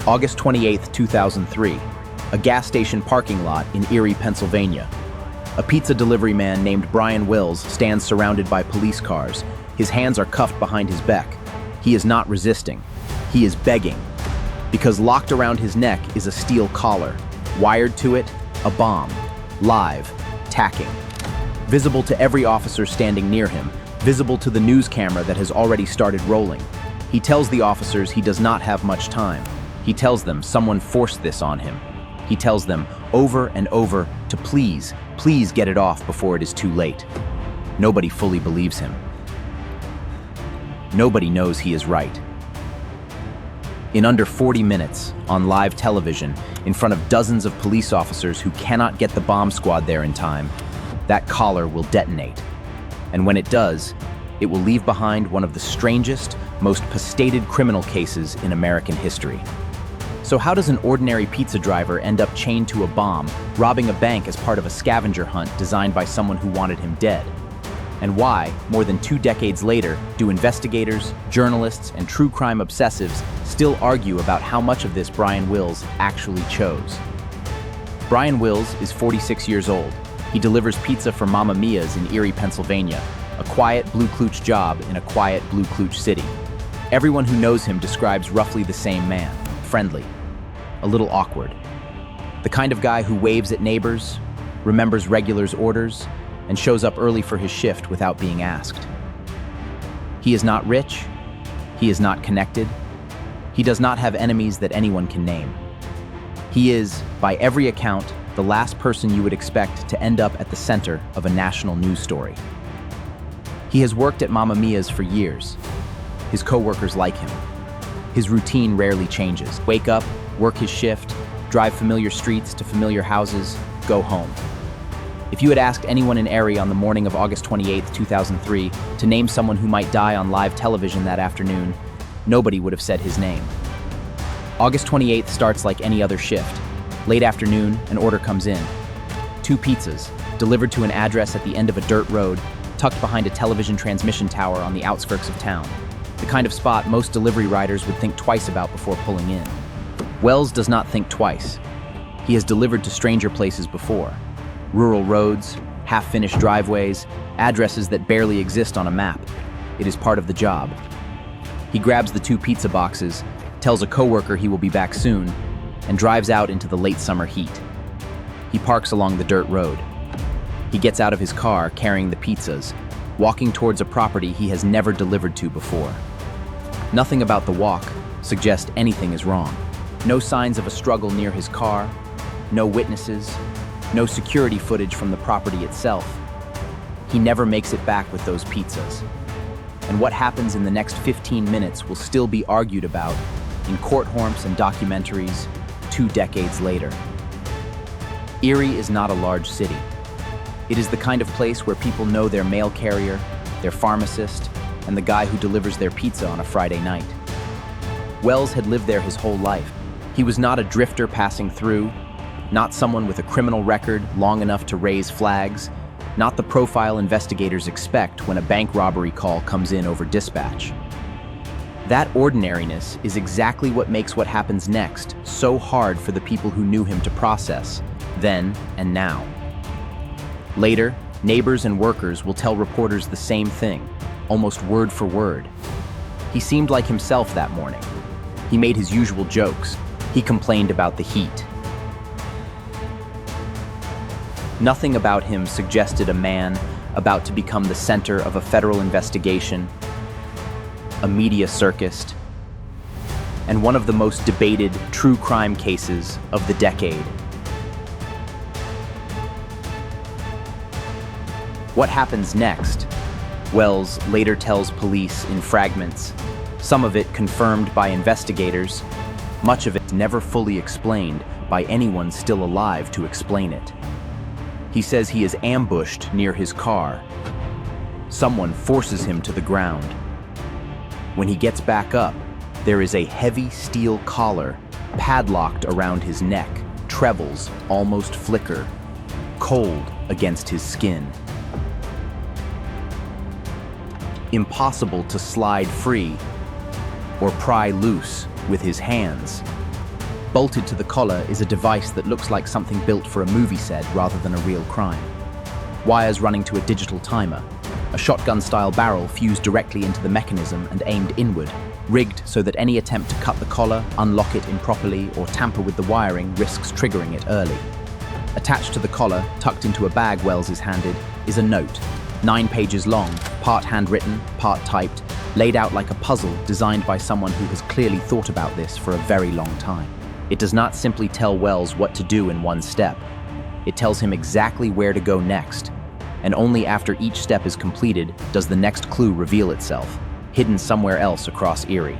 August 28, 2003, a gas station parking lot in Erie, Pennsylvania. A pizza delivery man named Brian Wills stands surrounded by police cars. His hands are cuffed behind his back. He is not resisting. He is begging. Because locked around his neck is a steel collar. Wired to it, a bomb. Live, tacking. Visible to every officer standing near him. Visible to the news camera that has already started rolling. He tells the officers he does not have much time. He tells them someone forced this on him. He tells them over and over to please get it off before it is too late. Nobody fully believes him. Nobody knows he is right. In under 40 minutes, on live television, in front of dozens of police officers who cannot get the bomb squad there in time, that collar will detonate. And when it does, it will leave behind one of the strangest, most pastated criminal cases in American history. So how does an ordinary pizza driver end up chained to a bomb, robbing a bank as part of a scavenger hunt designed by someone who wanted him dead? And why, more than 2 decades later, do investigators, journalists, and true crime obsessives still argue about how much of this Brian Wills actually chose? Brian Wills is 46 years old. He delivers pizza for Mamma Mia's in Erie, Pennsylvania, a quiet blue klooch job in a quiet blue klooch city. Everyone who knows him describes roughly the same man: friendly, a little awkward. The kind of guy who waves at neighbors, remembers regulars' orders, and shows up early for his shift without being asked. He is not rich. He is not connected. He does not have enemies that anyone can name. He is, by every account, the last person you would expect to end up at the center of a national news story. He has worked at Mamma Mia's for years. His coworkers like him. His routine rarely changes. Wake up, work his shift, drive familiar streets to familiar houses, go home. If you had asked anyone in Erie on the morning of August 28, 2003, to name someone who might die on live television that afternoon, nobody would have said his name. August 28th starts like any other shift. Late afternoon, an order comes in. 2 pizzas, delivered to an address at the end of a dirt road, tucked behind a television transmission tower on the outskirts of town. The kind of spot most delivery riders would think twice about before pulling in. Wells does not think twice. He has delivered to stranger places before. Rural roads, half-finished driveways, addresses that barely exist on a map. It is part of the job. He grabs the 2 pizza boxes, tells a coworker he will be back soon, and drives out into the late summer heat. He parks along the dirt road. He gets out of his car carrying the pizzas, walking towards a property he has never delivered to before. Nothing about the walk suggests anything is wrong. No signs of a struggle near his car, no witnesses, no security footage from the property itself. He never makes it back with those pizzas. And what happens in the next 15 minutes will still be argued about in courtrooms and documentaries 2 decades later. Erie is not a large city. It is the kind of place where people know their mail carrier, their pharmacist, and the guy who delivers their pizza on a Friday night. Wells had lived there his whole life. He was not a drifter passing through, not someone with a criminal record long enough to raise flags, not the profile investigators expect when a bank robbery call comes in over dispatch. That ordinariness is exactly what makes what happens next so hard for the people who knew him to process, then and now. Later, neighbors and workers will tell reporters the same thing, almost word for word. He seemed like himself that morning. He made his usual jokes. He complained about the heat. Nothing about him suggested a man about to become the center of a federal investigation, a media circus, and one of the most debated true crime cases of the decade. What happens next? Wells later tells police in fragments, some of it confirmed by investigators, much of it never fully explained by anyone still alive to explain it. He says he is ambushed near his car. Someone forces him to the ground. When he gets back up, there is a heavy steel collar padlocked around his neck, trebles almost flicker, cold against his skin. Impossible to slide free or pry loose with his hands. Bolted to the collar is a device that looks like something built for a movie set rather than a real crime. Wires running to a digital timer, a shotgun-style barrel fused directly into the mechanism and aimed inward, rigged so that any attempt to cut the collar, unlock it improperly, or tamper with the wiring risks triggering it early. Attached to the collar, tucked into a bag Wells is handed, is a note, 9 pages long, part handwritten, part typed, laid out like a puzzle designed by someone who has clearly thought about this for a very long time. It does not simply tell Wells what to do in one step. It tells him exactly where to go next, and only after each step is completed does the next clue reveal itself, hidden somewhere else across Erie.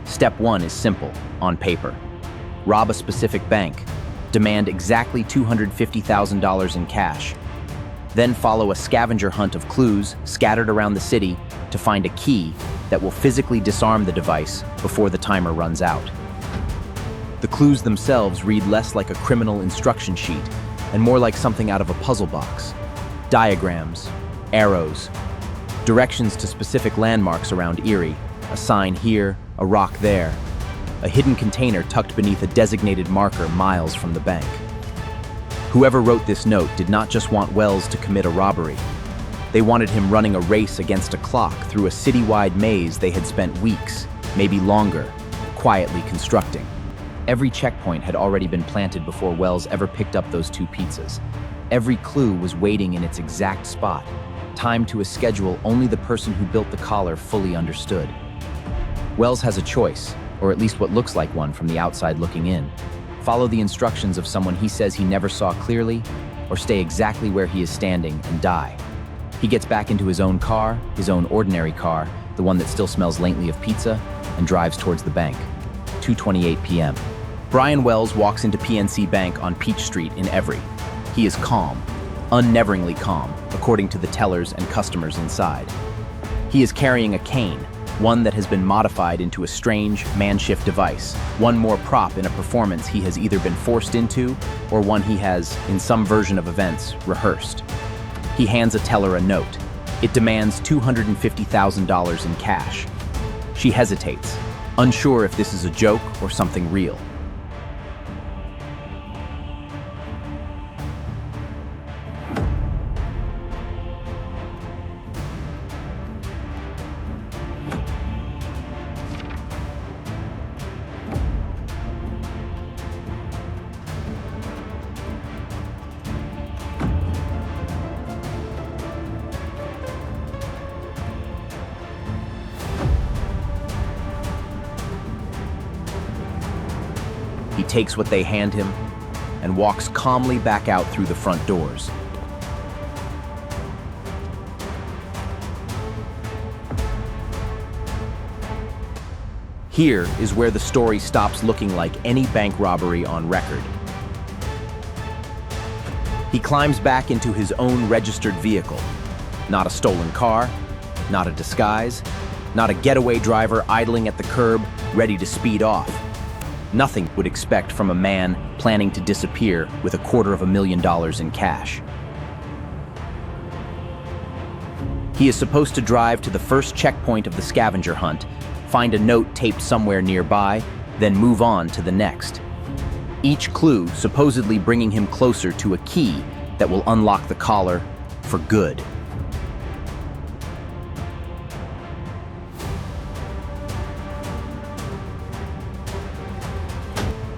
Step 1 is simple, on paper. Rob a specific bank. Demand exactly $250,000 in cash. Then follow a scavenger hunt of clues scattered around the city to find a key that will physically disarm the device before the timer runs out. The clues themselves read less like a criminal instruction sheet and more like something out of a puzzle box. Diagrams, arrows, directions to specific landmarks around Erie, a sign here, a rock there, a hidden container tucked beneath a designated marker miles from the bank. Whoever wrote this note did not just want Wells to commit a robbery. They wanted him running a race against a clock through a citywide maze they had spent weeks, maybe longer, quietly constructing. Every checkpoint had already been planted before Wells ever picked up those 2 pizzas. Every clue was waiting in its exact spot, timed to a schedule only the person who built the collar fully understood. Wells has a choice, or at least what looks like one from the outside looking in. Follow the instructions of someone he says he never saw clearly, or stay exactly where he is standing and die. He gets back into his own car, his own ordinary car, the one that still smells lately of pizza, and drives towards the bank. 2:28 p.m. Brian Wells walks into PNC Bank on Peach Street in Everett. He is calm, unneveringly calm, according to the tellers and customers inside. He is carrying a cane, one that has been modified into a strange, man-shift device, one more prop in a performance he has either been forced into or one he has, in some version of events, rehearsed. He hands a teller a note. It demands $250,000 in cash. She hesitates, unsure if this is a joke or something real. He takes what they hand him and walks calmly back out through the front doors. Here is where the story stops looking like any bank robbery on record. He climbs back into his own registered vehicle. Not a stolen car, not a disguise, not a getaway driver idling at the curb, ready to speed off. Nothing would expect from a man planning to disappear with $250,000 in cash. He is supposed to drive to the first checkpoint of the scavenger hunt, find a note taped somewhere nearby, then move on to the next. Each clue supposedly bringing him closer to a key that will unlock the collar for good.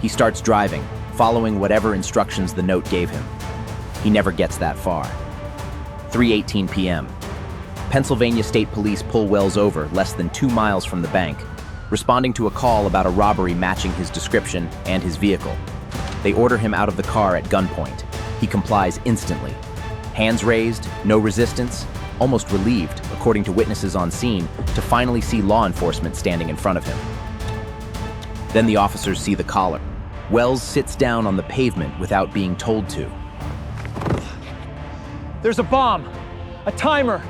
He starts driving, following whatever instructions the note gave him. He never gets that far. 3:18 p.m. Pennsylvania State Police pull Wells over less than 2 miles from the bank, responding to a call about a robbery matching his description and his vehicle. They order him out of the car at gunpoint. He complies instantly. Hands raised, no resistance, almost relieved, according to witnesses on scene, to finally see law enforcement standing in front of him. Then the officers see the collar. Wells sits down on the pavement without being told to. There's a bomb, a timer,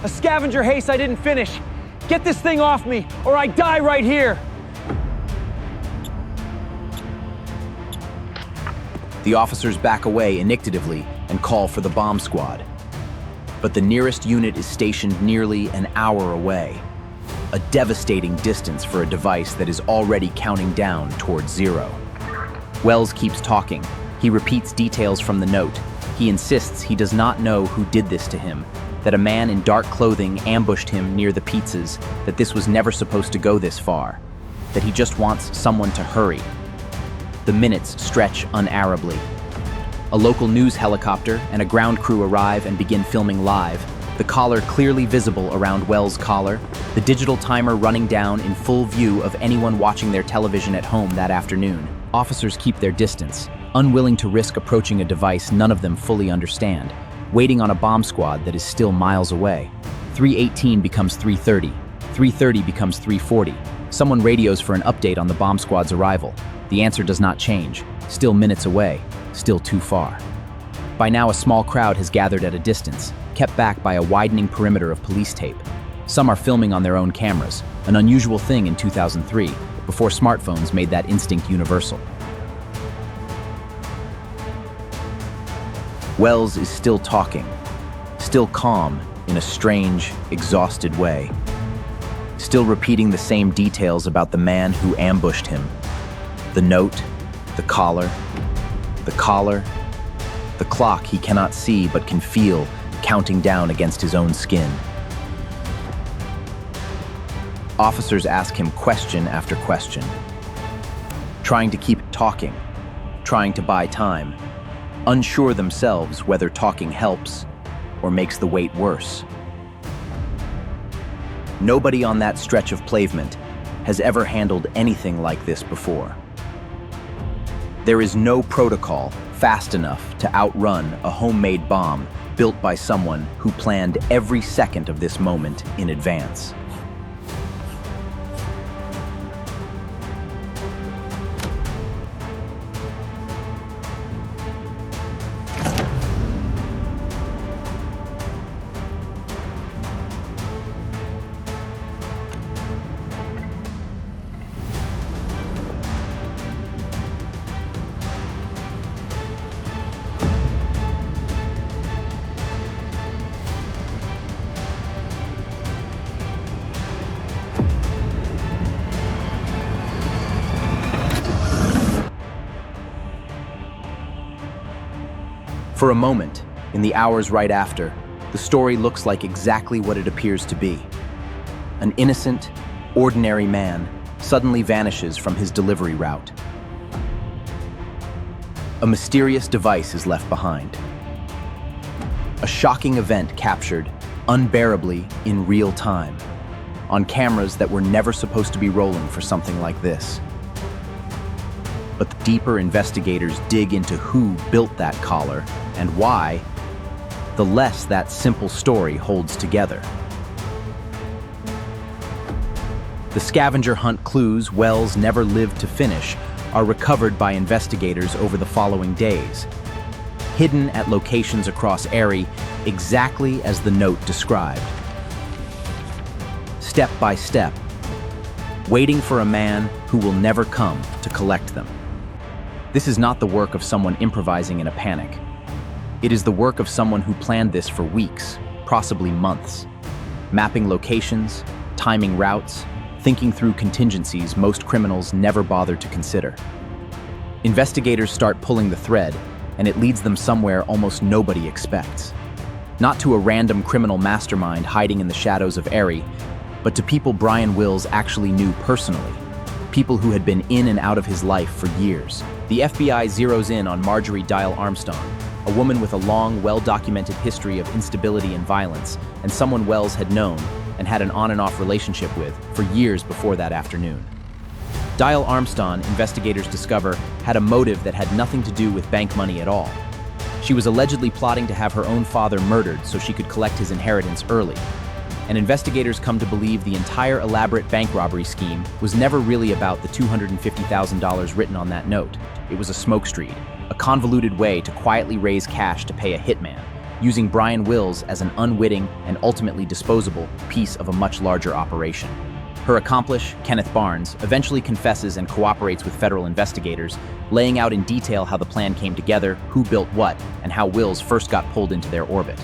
a scavenger heist I didn't finish. Get this thing off me, or I die right here. The officers back away initiatively and call for the bomb squad. But the nearest unit is stationed nearly an hour away. a devastating distance for a device that is already counting down towards zero. Wells keeps talking. He repeats details from the note. He insists he does not know who did this to him, that a man in dark clothing ambushed him near the pizzas, that this was never supposed to go this far, that he just wants someone to hurry. The minutes stretch unarably. A local news helicopter and a ground crew arrive and begin filming live, the collar clearly visible around Wells' collar, the digital timer running down in full view of anyone watching their television at home that afternoon. Officers keep their distance, unwilling to risk approaching a device none of them fully understand, waiting on a bomb squad that is still miles away. 3:18 becomes 3:30. 3:30 becomes 3:40. Someone radios for an update on the bomb squad's arrival. The answer does not change. Still minutes away. Still too far. By now, a small crowd has gathered at a distance, kept back by a widening perimeter of police tape. Some are filming on their own cameras, an unusual thing in 2003, before smartphones made that instinct universal. Wells is still talking, still calm in a strange, exhausted way, still repeating the same details about the man who ambushed him. The note, the collar, the clock he cannot see but can feel counting down against his own skin. Officers ask him question after question, trying to keep talking, trying to buy time, unsure themselves whether talking helps or makes the wait worse. Nobody on that stretch of pavement has ever handled anything like this before. There is no protocol fast enough to outrun a homemade bomb built by someone who planned every second of this moment in advance. For a moment, in the hours right after, the story looks like exactly what it appears to be. An innocent, ordinary man suddenly vanishes from his delivery route. A mysterious device is left behind. A shocking event captured, unbearably in real time, on cameras that were never supposed to be rolling for something like this. But the deeper investigators dig into who built that collar and why, the less that simple story holds together. The scavenger hunt clues Wells never lived to finish are recovered by investigators over the following days, hidden at locations across Erie exactly as the note described. Step by step, waiting for a man who will never come to collect them. This is not the work of someone improvising in a panic. It is the work of someone who planned this for weeks, possibly months, mapping locations, timing routes, thinking through contingencies most criminals never bother to consider. Investigators start pulling the thread, and it leads them somewhere almost nobody expects. Not to a random criminal mastermind hiding in the shadows of Erie, but to people Brian Wills actually knew personally, people who had been in and out of his life for years. The FBI zeroes in on Marjorie Dial Armstrong, a woman with a long, well-documented history of instability and violence, and someone Wells had known and had an on-and-off relationship with for years before that afternoon. Dial Armstrong, investigators discover, had a motive that had nothing to do with bank money at all. She was allegedly plotting to have her own father murdered so she could collect his inheritance early. And investigators come to believe the entire elaborate bank robbery scheme was never really about the $250,000 written on that note. It was a smokescreen, a convoluted way to quietly raise cash to pay a hitman, using Brian Wills as an unwitting and ultimately disposable piece of a much larger operation. Her accomplice, Kenneth Barnes, eventually confesses and cooperates with federal investigators, laying out in detail how the plan came together, who built what, and how Wills first got pulled into their orbit.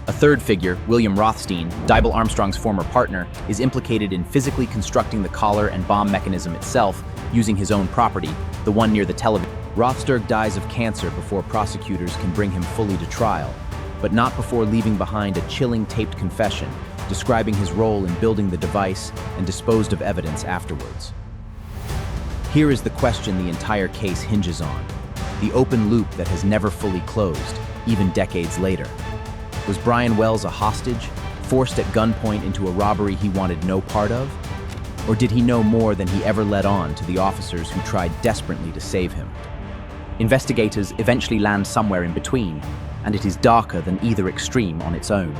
A third figure, William Rothstein, Dybel Armstrong's former partner, is implicated in physically constructing the collar and bomb mechanism itself using his own property, the one near the television. Rothsturg dies of cancer before prosecutors can bring him fully to trial, but not before leaving behind a chilling taped confession describing his role in building the device and disposed of evidence afterwards. Here is the question the entire case hinges on, the open loop that has never fully closed, even decades later. Was Brian Wells a hostage, forced at gunpoint into a robbery he wanted no part of? Or did he know more than he ever let on to the officers who tried desperately to save him? Investigators eventually land somewhere in between, and it is darker than either extreme on its own.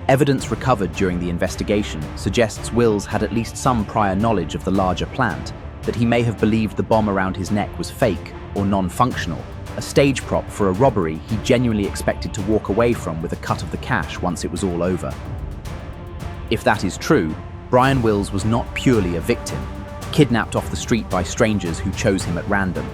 Evidence recovered during the investigation suggests Wills had at least some prior knowledge of the larger plant, that he may have believed the bomb around his neck was fake or non-functional, a stage prop for a robbery he genuinely expected to walk away from with a cut of the cash once it was all over. If that is true, Brian Wills was not purely a victim, kidnapped off the street by strangers who chose him at random.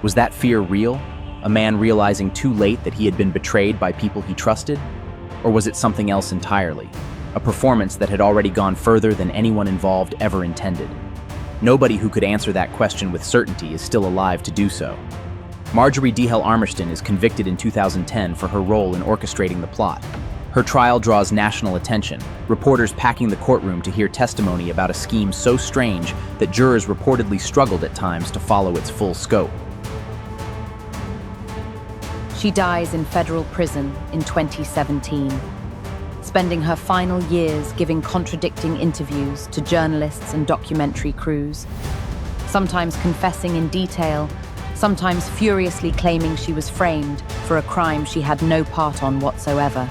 Was that fear real? A man realizing too late that he had been betrayed by people he trusted? Or was it something else entirely? A performance that had already gone further than anyone involved ever intended? Nobody who could answer that question with certainty is still alive to do so. Marjorie D. Hell Armerston is convicted in 2010 for her role in orchestrating the plot. Her trial draws national attention, reporters packing the courtroom to hear testimony about a scheme so strange that jurors reportedly struggled at times to follow its full scope. She dies in federal prison in 2017, spending her final years giving contradicting interviews to journalists and documentary crews, sometimes confessing in detail, sometimes furiously claiming she was framed for a crime she had no part on whatsoever.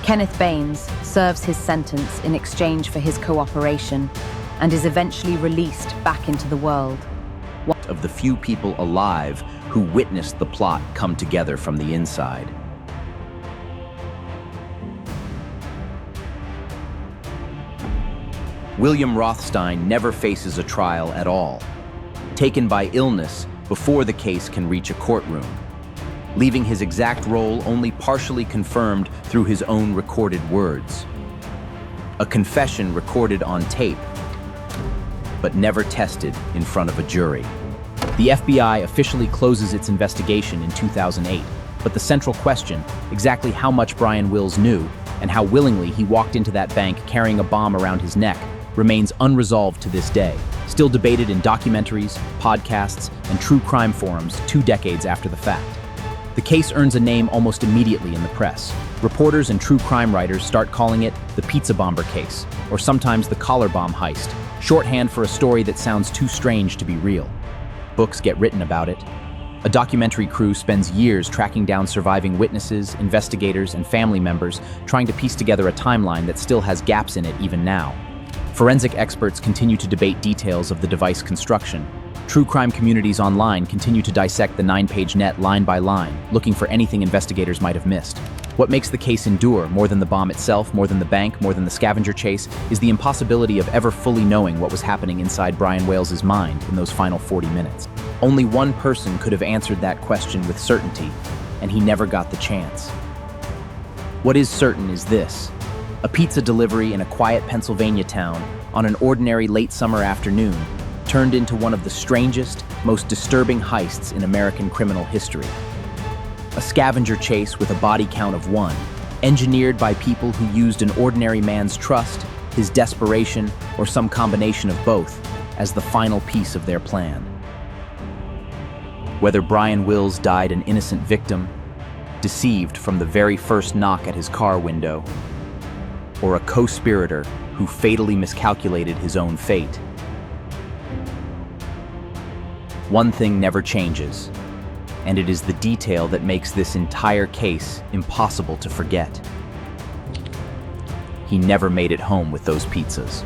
Kenneth Baines serves his sentence in exchange for his cooperation and is eventually released back into the world. Of the few people alive who witnessed the plot come together from the inside. William Rothstein never faces a trial at all, taken by illness before the case can reach a courtroom, leaving his exact role only partially confirmed through his own recorded words. A confession recorded on tape, but never tested in front of a jury. The FBI officially closes its investigation in 2008, but the central question, exactly how much Brian Wills knew and how willingly he walked into that bank carrying a bomb around his neck, remains unresolved to this day, still debated in documentaries, podcasts, and true crime forums 2 decades after the fact. The case earns a name almost immediately in the press. Reporters and true crime writers start calling it the pizza bomber case, or sometimes the collar bomb heist, shorthand for a story that sounds too strange to be real. Books get written about it. A documentary crew spends years tracking down surviving witnesses, investigators, and family members, trying to piece together a timeline that still has gaps in it even now. Forensic experts continue to debate details of the device construction. True crime communities online continue to dissect the 9-page net line by line, looking for anything investigators might have missed. What makes the case endure, more than the bomb itself, more than the bank, more than the scavenger chase, is the impossibility of ever fully knowing what was happening inside Brian Wills' mind in those final 40 minutes. Only one person could have answered that question with certainty, and he never got the chance. What is certain is this: a pizza delivery in a quiet Pennsylvania town on an ordinary late summer afternoon turned into one of the strangest, most disturbing heists in American criminal history. A scavenger chase with a body count of 1, engineered by people who used an ordinary man's trust, his desperation, or some combination of both, as the final piece of their plan. Whether Brian Wills died an innocent victim, deceived from the very first knock at his car window, or a co-conspirator who fatally miscalculated his own fate, one thing never changes: And it is the detail that makes this entire case impossible to forget. He never made it home with those pizzas.